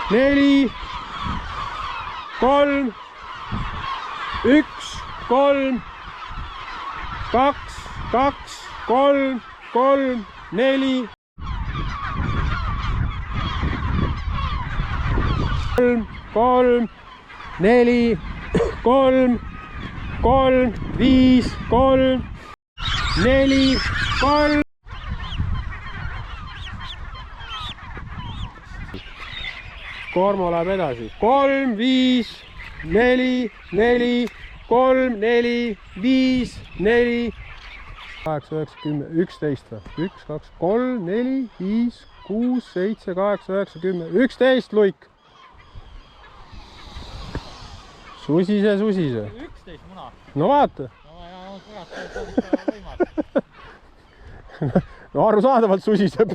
4, 3, 1, 3, 2, 2, 3, 3, 4, 3, 4, 3, 3, 5, 3, 4, 3. Koorma läheb edasi. 3, 5, 4, 4, 3, 4, 5, 4, 8, 9, 10, 11 või? 1, 2, 3, 4, 5, 6, 7, 8, 9, 10, 11 luik. Susise, susise. 11 muna. No vaata. No kurat, see on võimas. No arusaadavalt susiseb.